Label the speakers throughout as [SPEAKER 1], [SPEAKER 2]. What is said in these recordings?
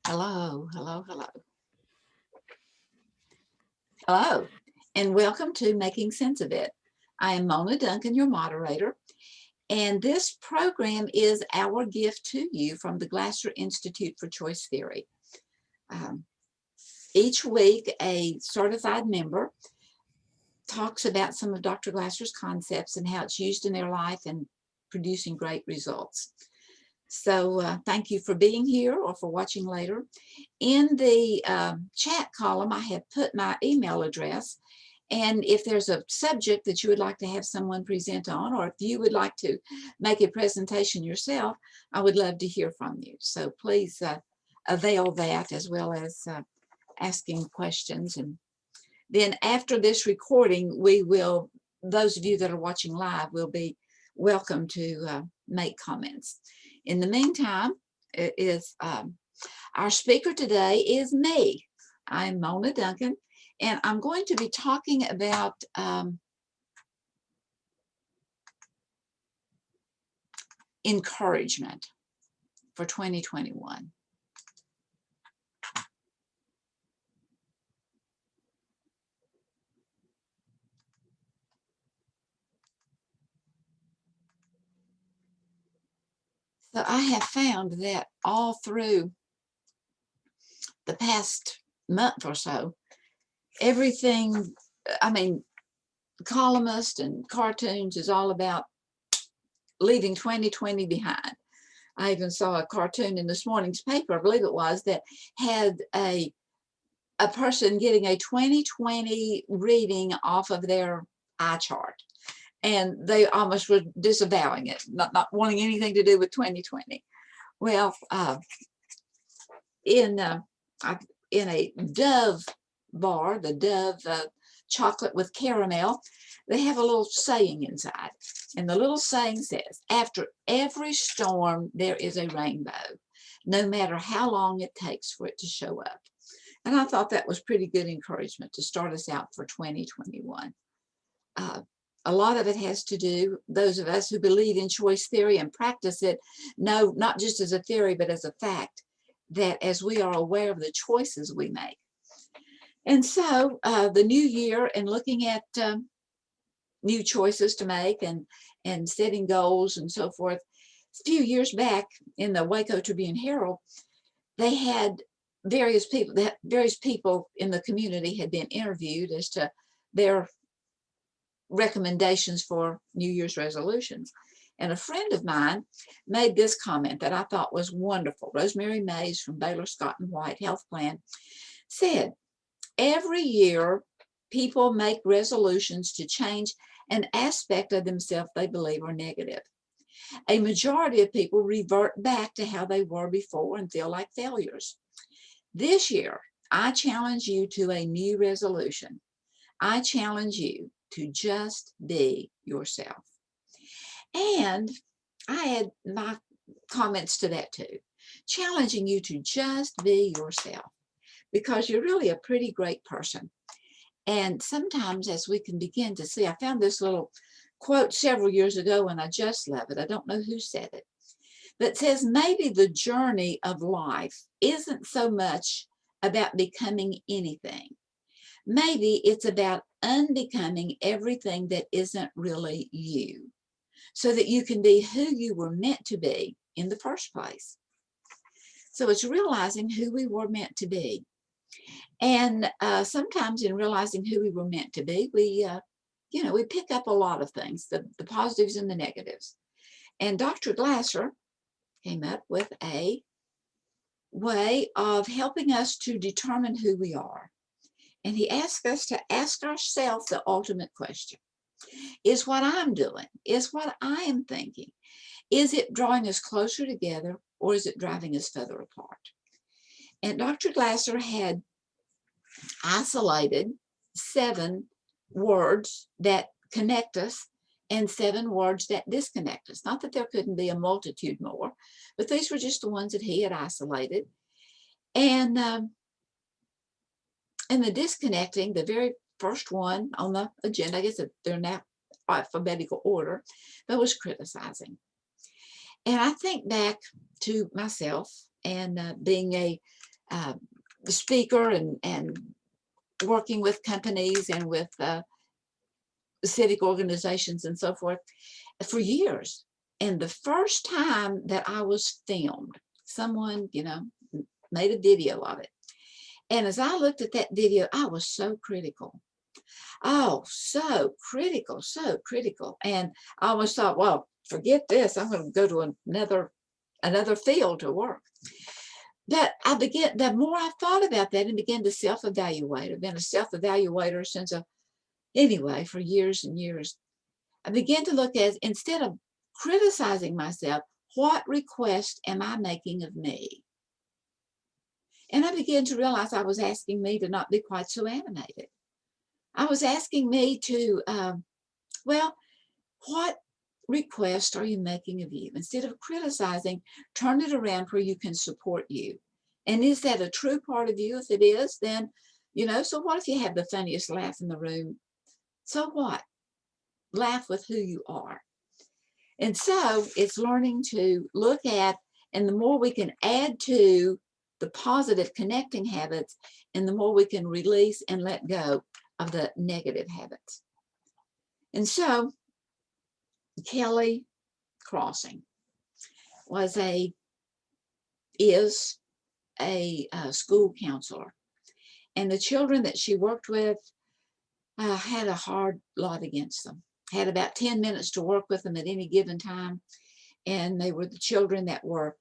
[SPEAKER 1] Hello, hello, hello. Hello, and welcome to Making Sense of It. I am Mona Duncan, your moderator, and this program is our gift to you from the Glasser Institute for Choice Theory. Um, each week, a certified member talks about some of Dr. Glasser's concepts and how it's used in their life and producing great results. So thank you for being here or for watching later. In the chat column, I have put my email address. And if there's a subject that you would like to have someone present on, or if you would like to make a presentation yourself, I would love to hear from you. So please avail that, as well as asking questions. And then after this recording, those of you that are watching live will be welcome to make comments. In the meantime, our speaker today is me. I'm Mona Duncan, and I'm going to be talking about encouragement for 2021. So I have found that all through the past month or so, everything, columnist and cartoons is all about leaving 2020 behind. I even saw a cartoon in this morning's paper, I believe it was, that had a person getting a 2020 reading off of their eye chart. And they almost were disavowing it, not wanting anything to do with 2020. Well, in a Dove bar, the Dove chocolate with caramel, they have a little saying inside. And the little saying says, after every storm, there is a rainbow, no matter how long it takes for it to show up. And I thought that was pretty good encouragement to start us out for 2021. A lot of it has to do, those of us who believe in choice theory and practice it, know not just as a theory, but as a fact, that as we are aware of the choices we make. And so the new year and looking at new choices to make and setting goals and so forth. A few years back in the Waco Tribune Herald, they had various people in the community had been interviewed as to their recommendations for New Year's resolutions. And a friend of mine made this comment that I thought was wonderful. Rosemary Mays from Baylor Scott and White Health Plan said, every year people make resolutions to change an aspect of themselves they believe are negative. A majority of people revert back to how they were before and feel like failures. This year, I challenge you to a new resolution. I challenge you to just be yourself. And I add my comments to that too, challenging you to just be yourself, because you're really a pretty great person. And sometimes, as we can begin to see, I found this little quote several years ago and I just love it. I don't know who said it, but says maybe the journey of life isn't so much about becoming anything. Maybe it's about unbecoming everything that isn't really you, so that you can be who you were meant to be in the first place. So it's realizing who we were meant to be. And sometimes in realizing who we were meant to be, we pick up a lot of things, the positives and the negatives. And Dr. Glasser came up with a way of helping us to determine who we are. And he asked us to ask ourselves the ultimate question. Is what I'm doing, is what I am thinking, is it drawing us closer together, or is it driving us further apart? And Dr. Glasser had isolated 7 words that connect us and 7 words that disconnect us. Not that there couldn't be a multitude more, but these were just the ones that he had isolated. And the disconnecting, the very first one on the agenda, I guess they're now alphabetical order, but was criticizing. And I think back to myself and being a speaker and working with companies and with civic organizations and so forth for years. And the first time that I was filmed, someone, made a video of it. And as I looked at that video, I was so critical. Oh, so critical, so critical. And I almost thought, well, forget this. I'm going to go to another field to work. But the more I thought about that and began to self-evaluate, I've been a self-evaluator anyway, for years and years. I began to look at, instead of criticizing myself, what request am I making of me? And I began to realize I was asking me to not be quite so animated. I was asking me to, well, what request are you making of you? Instead of criticizing, turn it around where you can support you. And is that a true part of you? If it is, then, so what if you have the funniest laugh in the room? So what? Laugh with who you are. And so it's learning to look at, and the more we can add to the positive connecting habits, and the more we can release and let go of the negative habits. And so Kelly Crossing is a school counselor, and the children that she worked with had a hard lot against them. Had about 10 minutes to work with them at any given time, and they were the children that were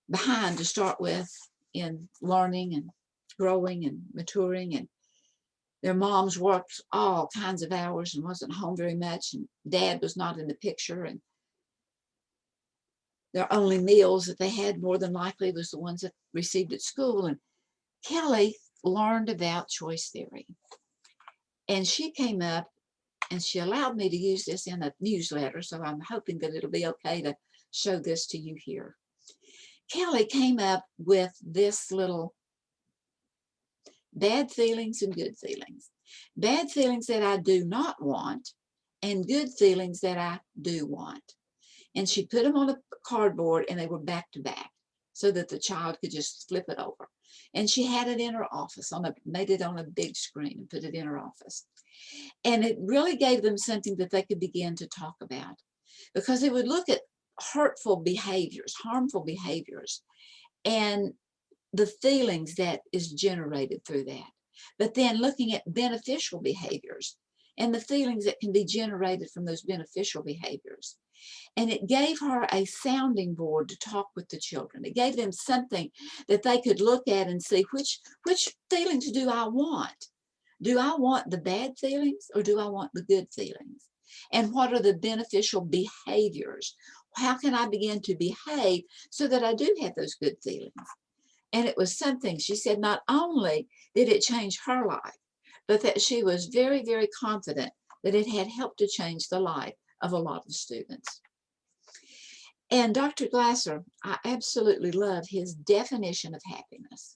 [SPEAKER 1] behind to start with in learning and growing and maturing, and their moms worked all kinds of hours and wasn't home very much, and dad was not in the picture, and their only meals that they had more than likely was the ones that received at school. And Kelly learned about choice theory, and she came up and she allowed me to use this in a newsletter, so I'm hoping that it'll be okay to show this to you here. Kelly came up with this little bad feelings and good feelings. Bad feelings that I do not want, and good feelings that I do want. And she put them on a cardboard, and they were back to back so that the child could just flip it over. And she had it in her office, made it on a big screen and put it in her office. And it really gave them something that they could begin to talk about, because they would look at hurtful behaviors, harmful behaviors, and the feelings that is generated through that. But then looking at beneficial behaviors and the feelings that can be generated from those beneficial behaviors. And it gave her a sounding board to talk with the children. It gave them something that they could look at and see, which feelings do I want? Do I want the bad feelings, or do I want the good feelings? And what are the beneficial behaviors? How can I begin to behave so that I do have those good feelings? And it was something, she said, not only did it change her life, but that she was very, very confident that it had helped to change the life of a lot of students. And Dr. Glasser, I absolutely love his definition of happiness.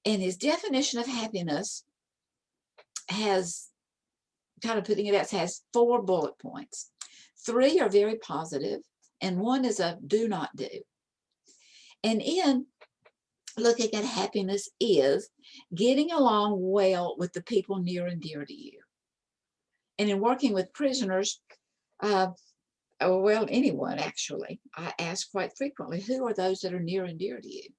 [SPEAKER 1] And his definition of happiness has, kind of putting it out, has 4 bullet points. 3 are very positive, and 1 is a do not do. And in looking at happiness is getting along well with the people near and dear to you. And in working with prisoners, well, anyone actually, I ask quite frequently, who are those that are near and dear to you?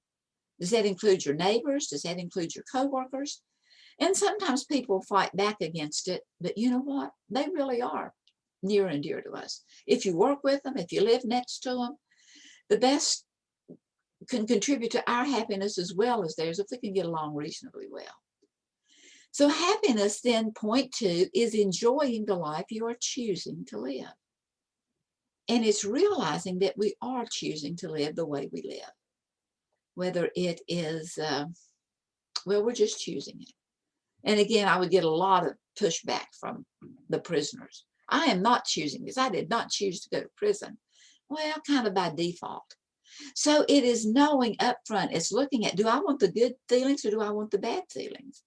[SPEAKER 1] Does that include your neighbors? Does that include your coworkers? And sometimes people fight back against it, but you know what? They really are near and dear to us. If you work with them, if you live next to them, the best can contribute to our happiness as well as theirs if we can get along reasonably well. So happiness, then, point 2, is enjoying the life you are choosing to live. And it's realizing that we are choosing to live the way we live. Whether it is, well, we're just choosing it. And again, I would get a lot of pushback from the prisoners. I am not choosing this. I did not choose to go to prison. Well, kind of by default. So it is knowing up front, it's looking at, do I want the good feelings or do I want the bad feelings?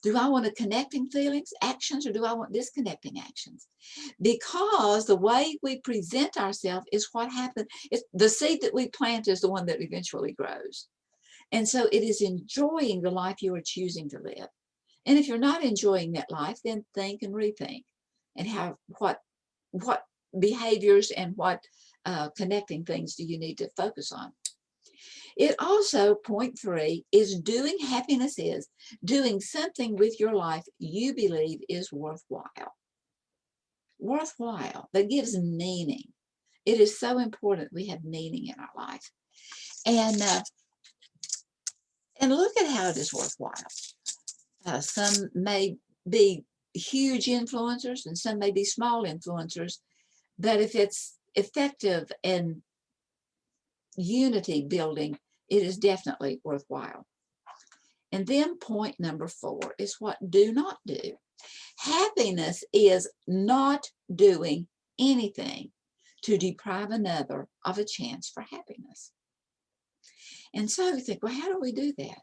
[SPEAKER 1] Do I want the connecting feelings, actions, or do I want disconnecting actions? Because the way we present ourselves is what happens. It's the seed that we plant is the one that eventually grows. And so it is enjoying the life you are choosing to live. And if you're not enjoying that life, then think and rethink and have what behaviors and what connecting things do you need to focus on. It also, point 3, is happiness is doing something with your life you believe is worthwhile. Worthwhile, that gives meaning. It is so important we have meaning in our life. And look at how it is worthwhile. Some may be huge influencers and some may be small influencers, but if it's effective in unity building, it is definitely worthwhile. And then point number 4 is what do not do. Happiness is not doing anything to deprive another of a chance for happiness. And so you think, well, how do we do that?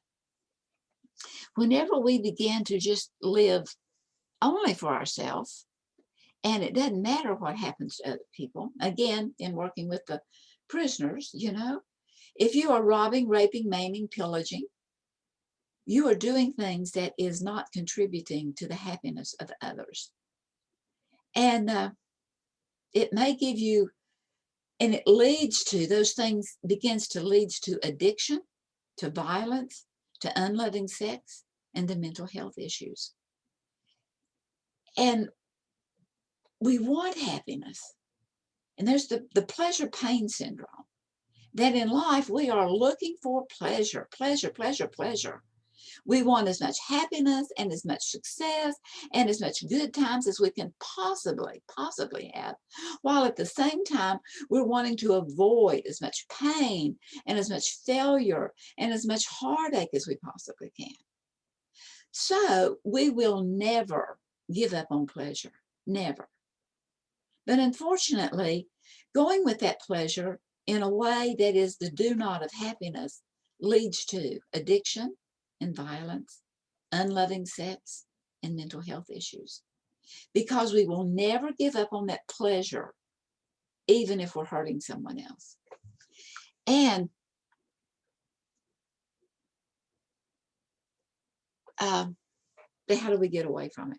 [SPEAKER 1] Whenever we begin to just live only for ourselves, and it doesn't matter what happens to other people, again, in working with the prisoners, if you are robbing, raping, maiming, pillaging, you are doing things that is not contributing to the happiness of others. And it may give you, and it leads to, those things begins to lead to addiction, to violence, to unloving sex, and to mental health issues. And we want happiness. And there's the pleasure-pain syndrome, that in life we are looking for pleasure, pleasure, pleasure, pleasure. We want as much happiness and as much success and as much good times as we can possibly have, while at the same time we're wanting to avoid as much pain and as much failure and as much heartache as we possibly can. So we will never give up on pleasure, never. But unfortunately, going with that pleasure in a way that is the do not of happiness leads to addiction and violence, unloving sex, and mental health issues. Because we will never give up on that pleasure, even if we're hurting someone else. And how do we get away from it?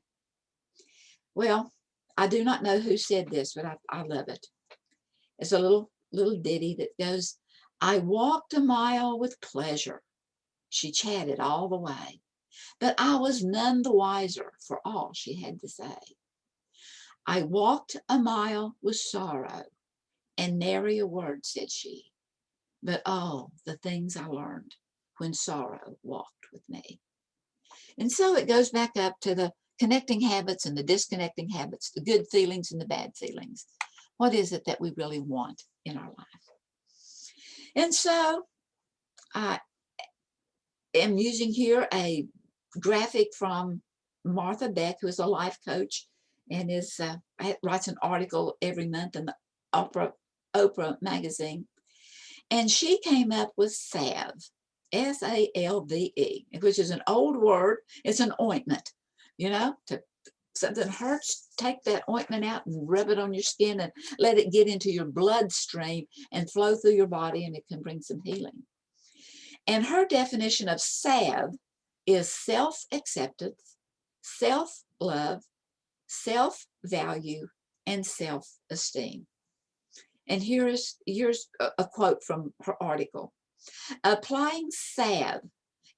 [SPEAKER 1] Well, I do not know who said this, but I love it. It's a little ditty that goes, I walked a mile with pleasure. She chatted all the way, but I was none the wiser for all she had to say. I walked a mile with sorrow, and nary a word said she, but oh, the things I learned when sorrow walked with me. And so it goes back up to the connecting habits and the disconnecting habits, the good feelings and the bad feelings. What is it that we really want in our life? And so I am using here a graphic from Martha Beck, who is a life coach and writes an article every month in the Oprah magazine. And she came up with salve, S-A-L-V-E, which is an old word. It's an ointment, to something hurts, take that ointment out and rub it on your skin and let it get into your bloodstream and flow through your body, and it can bring some healing. And her definition of salve is self-acceptance, self-love, self-value, and self-esteem. And here's a quote from her article. Applying salve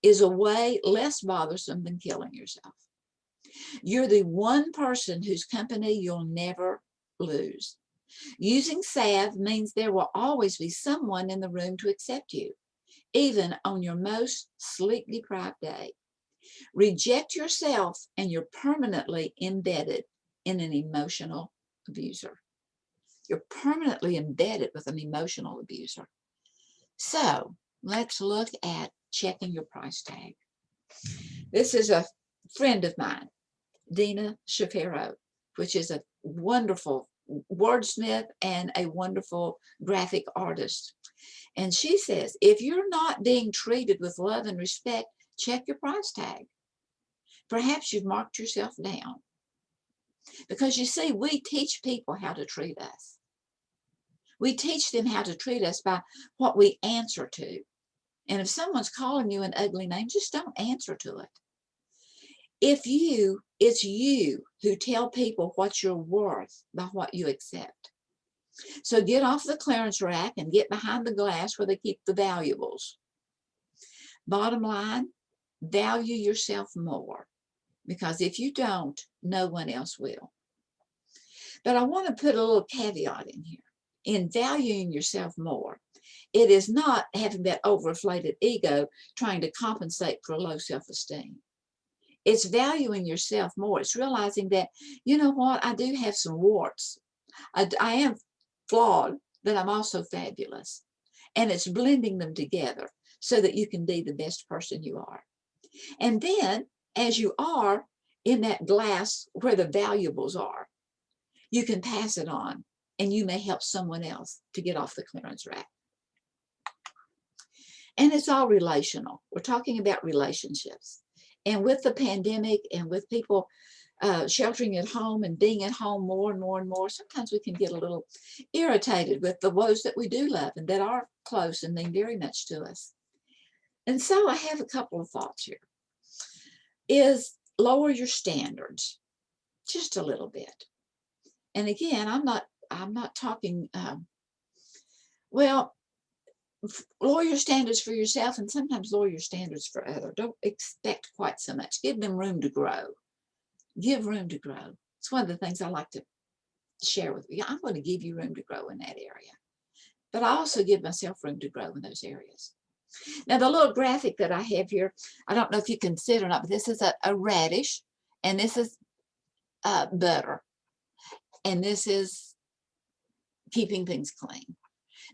[SPEAKER 1] is a way less bothersome than killing yourself. You're the one person whose company you'll never lose. Using salve means there will always be someone in the room to accept you, even on your most sleep-deprived day. Reject yourself and you're permanently embedded in an emotional abuser. You're permanently embedded with an emotional abuser. So let's look at checking your price tag. This is a friend of mine, Dina Shapiro, which is a wonderful wordsmith and a wonderful graphic artist. And she says, if you're not being treated with love and respect, check your price tag. Perhaps you've marked yourself down. Because you see, we teach people how to treat us. We teach them how to treat us by what we answer to And if someone's calling you an ugly name, just don't answer to it. It's you who tell people what you're worth by what you accept. So get off the clearance rack and get behind the glass where they keep the valuables. Bottom line, value yourself more, because if you don't, no one else will. But I want to put a little caveat in here. In valuing yourself more, it is not having that overinflated ego trying to compensate for low self-esteem. It's valuing yourself more. It's realizing that, you know what, I do have some warts. I am flawed, but I'm also fabulous. And it's blending them together so that you can be the best person you are. And then, as you are in that glass where the valuables are, you can pass it on, and you may help someone else to get off the clearance rack. And it's all relational. We're talking about relationships. And with the pandemic and with people sheltering at home and being at home more and more and more, sometimes we can get a little irritated with the those that we do love and that are close and mean very much to us. And so I have a couple of thoughts here. Is lower your standards just a little bit. And again, I'm not talking, well, lower your standards for yourself and sometimes lower your standards for others. Don't expect quite so much. Give them room to grow. Give room to grow. It's one of the things I like to share with you. I'm going to give you room to grow in that area. But I also give myself room to grow in those areas. Now, the little graphic that I have here, I don't know if you can see it or not, but this is a radish, and this is butter, and this is keeping things clean.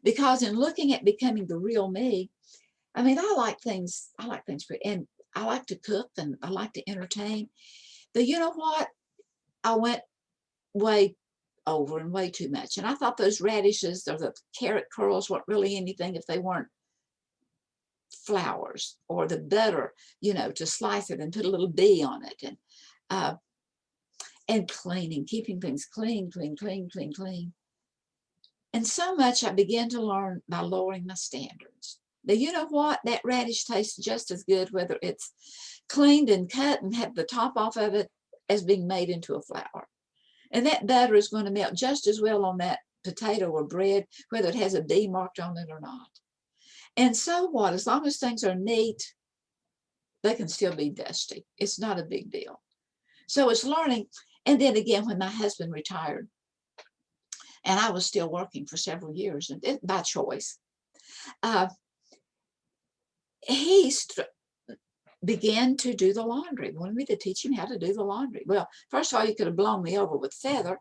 [SPEAKER 1] Because in looking at becoming the real me, I mean, I like things and I like to cook and I like to entertain. But you know what? I went way over and way too much. And I thought those radishes or the carrot curls weren't really anything if they weren't flowers, or the butter, you know, to slice it and put a little bee on it, and cleaning, keeping things clean. And so much I began to learn by lowering my standards. Now, you know what? That radish tastes just as good whether it's cleaned and cut and have the top off of it as being made into a flour. And that butter is going to melt just as well on that potato or bread, whether it has a bee marked on it or not. And so what? As long as things are neat, they can still be dusty. It's not a big deal. So it's learning. And then again, when my husband retired, and I was still working for several years, and by choice, he began to do the laundry. Wanted me to teach him how to do the laundry. Well, first of all, you could have blown me over with feather.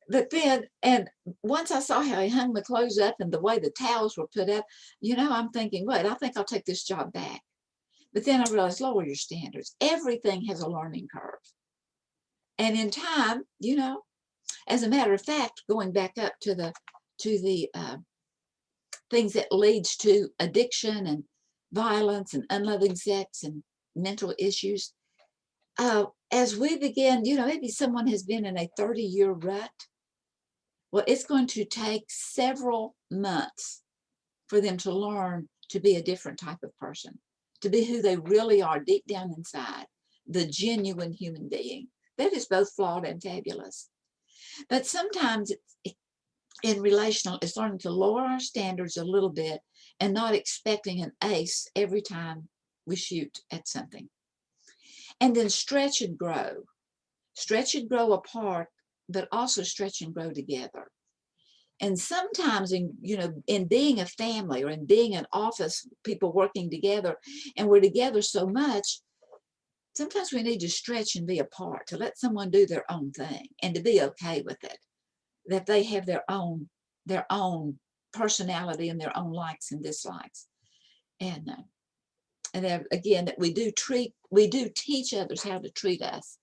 [SPEAKER 1] But then, and once I saw how he hung the clothes up and the way the towels were put up, you know, I'm thinking, wait, I think I'll take this job back. But then I realized, lower your standards. Everything has a learning curve. And in time, you know, as a matter of fact, going back up to the things that leads to addiction and violence and unloving sex and mental issues, as we begin, you know, maybe someone has been in a 30-year rut. Well, it's going to take several months for them to learn to be a different type of person, to be who they really are deep down inside, the genuine human being that is both flawed and fabulous. But sometimes in relational, it's learning to lower our standards a little bit and not expecting an ace every time we shoot at something. And then stretch and grow. Stretch and grow apart, but also stretch and grow together. And sometimes in being a family or in being an office, people working together, and we're together so much, sometimes we need to stretch and be apart, to let someone do their own thing and to be okay with it, that they have their own personality and their own likes and dislikes. And again, that we do teach others how to treat us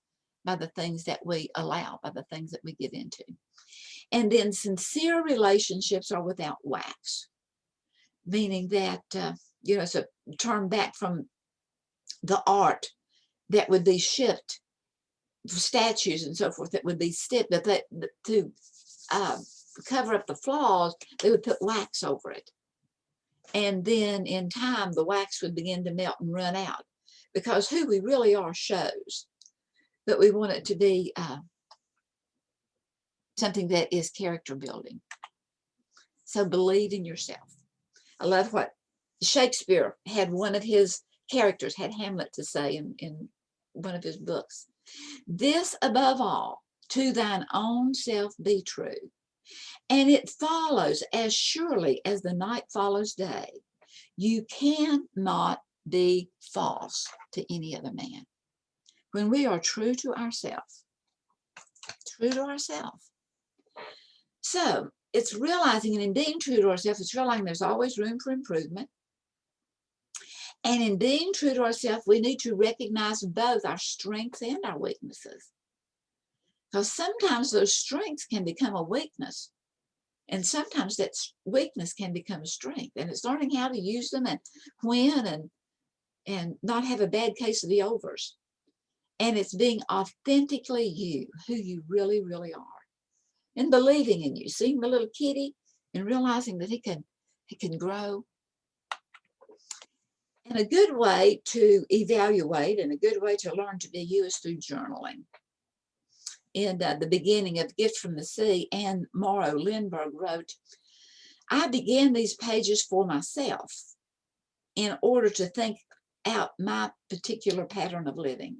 [SPEAKER 1] by the things that we allow, by the things that we get into. And then sincere relationships are without wax, meaning that, it's a term back from the art that would be shipped, statues and so forth that would be stiff, but to cover up the flaws, they would put wax over it. And then in time, the wax would begin to melt and run out, because who we really are shows. But we want it to be something that is character building. So believe in yourself. I love what Shakespeare had one of his characters, had Hamlet, to say in one of his books. This above all, to thine own self be true. And it follows as surely as the night follows day. You cannot be false to any other man. When we are true to ourselves, true to ourselves. So it's realizing, and in being true to ourselves, it's realizing there's always room for improvement. And in being true to ourselves, we need to recognize both our strengths and our weaknesses. Because sometimes those strengths can become a weakness. And sometimes that weakness can become a strength. And it's learning how to use them and when, and not have a bad case of the overs. And it's being authentically you, who you really, really are. And believing in you, seeing the little kitty and realizing that he can grow. And a good way to evaluate and a good way to learn to be you is through journaling. In the beginning of Gift from the Sea, Anne Morrow Lindbergh wrote, I began these pages for myself in order to think out my particular pattern of living.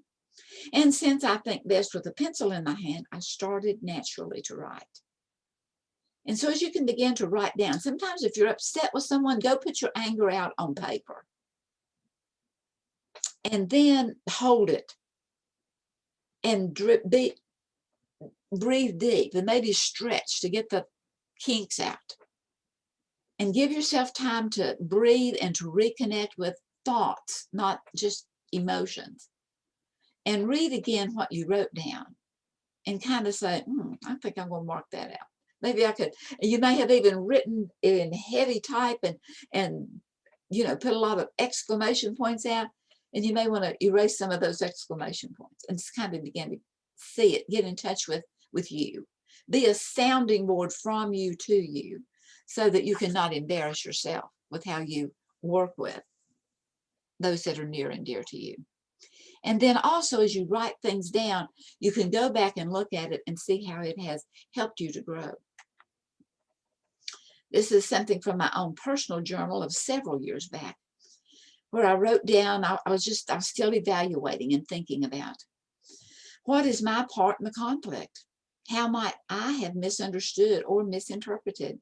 [SPEAKER 1] And since I think best with a pencil in my hand, I started naturally to write. And so as you can begin to write down, sometimes if you're upset with someone, go put your anger out on paper. And then hold it and breathe deep and maybe stretch to get the kinks out. And give yourself time to breathe and to reconnect with thoughts, not just emotions. And read again what you wrote down and kind of say, I think I'm going to mark that out. Maybe I could. You may have even written in heavy type and put a lot of exclamation points out. And you may want to erase some of those exclamation points and just kind of begin to see it, get in touch with you. Be a sounding board from you to you so that you cannot embarrass yourself with how you work with those that are near and dear to you. And then also as you write things down, you can go back and look at it and see how it has helped you to grow. This is something from my own personal journal of several years back, where I wrote down, I was still evaluating and thinking about, what is my part in the conflict? How might I have misunderstood or misinterpreted?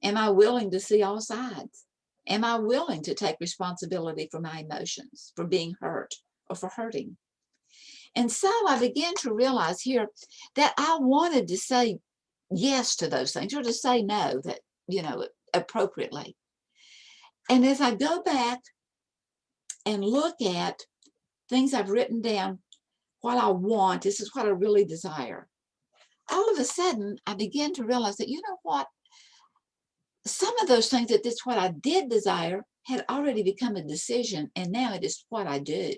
[SPEAKER 1] Am I willing to see all sides? Am I willing to take responsibility for my emotions, for being hurt or for hurting? And so I began to realize here that I wanted to say yes to those things, or to say no, that, appropriately. And as I go back and look at things I've written down, what I want, this is what I really desire. All of a sudden, I began to realize that, you know what? Some of those things that's what I did desire had already become a decision, and now it is what I do.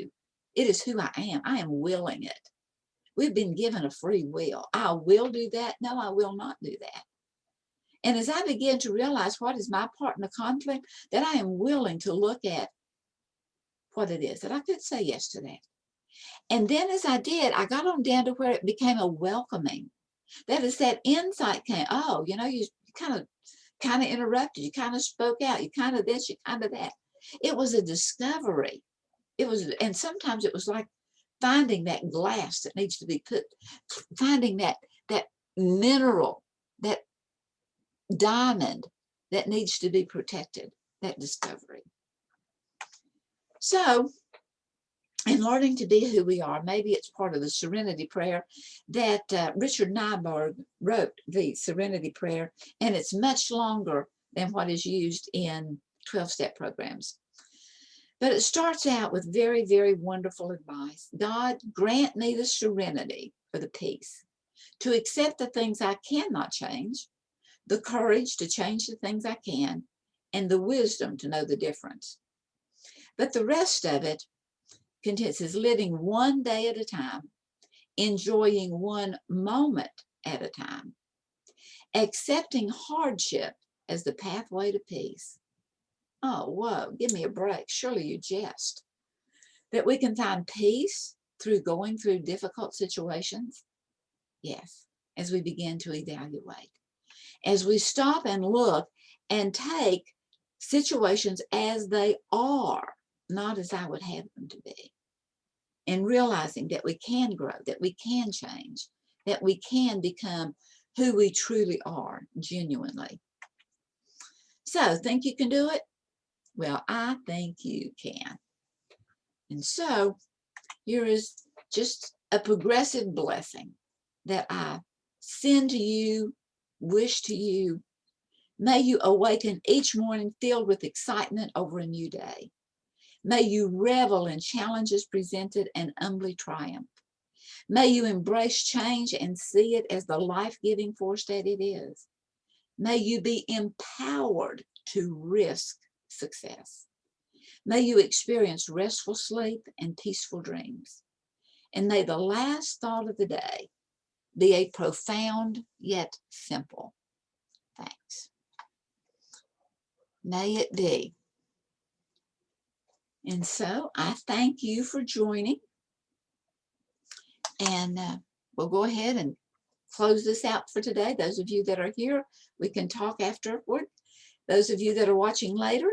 [SPEAKER 1] It is who I am. I am willing it. We've been given a free will. I will do that. No, I will not do that. And as I began to realize what is my part in the conflict, that I am willing to look at what it is, that I could say yes to that. And then as I did, I got on down to where it became a welcoming. That is, that insight came, you kind of interrupted, you kind of spoke out, you kind of this, you kind of that. It was a discovery. And sometimes it was like finding that glass that needs to be finding that mineral, that diamond that needs to be protected, that discovery. So, in learning to be who we are, maybe it's part of the Serenity Prayer that Richard Nyberg wrote, the Serenity Prayer, and it's much longer than what is used in 12-step programs. But it starts out with very, very wonderful advice. God, grant me the serenity, or the peace, to accept the things I cannot change, the courage to change the things I can, and the wisdom to know the difference. But the rest of it consists living one day at a time, enjoying one moment at a time, accepting hardship as the pathway to peace, Oh, whoa, give me a break. Surely you jest. That we can find peace through going through difficult situations? Yes, as we begin to evaluate. As we stop and look and take situations as they are, not as I would have them to be. And realizing that we can grow, that we can change, that we can become who we truly are, genuinely. So, think you can do it? Well, I think you can. And so, here is just a progressive blessing that I send to you, wish to you. May you awaken each morning filled with excitement over a new day. May you revel in challenges presented and humbly triumph. May you embrace change and see it as the life-giving force that it is. May you be empowered to risk success. May you experience restful sleep and peaceful dreams. And may the last thought of the day be a profound yet simple thanks. May it be. And so I thank you for joining. And we'll go ahead and close this out for today. Those of you that are here, we can talk afterward. Those of you that are watching later,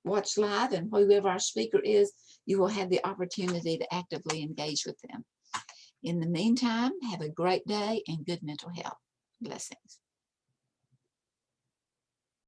[SPEAKER 1] watch live, and whoever our speaker is, you will have the opportunity to actively engage with them. In the meantime, have a great day and good mental health. Blessings.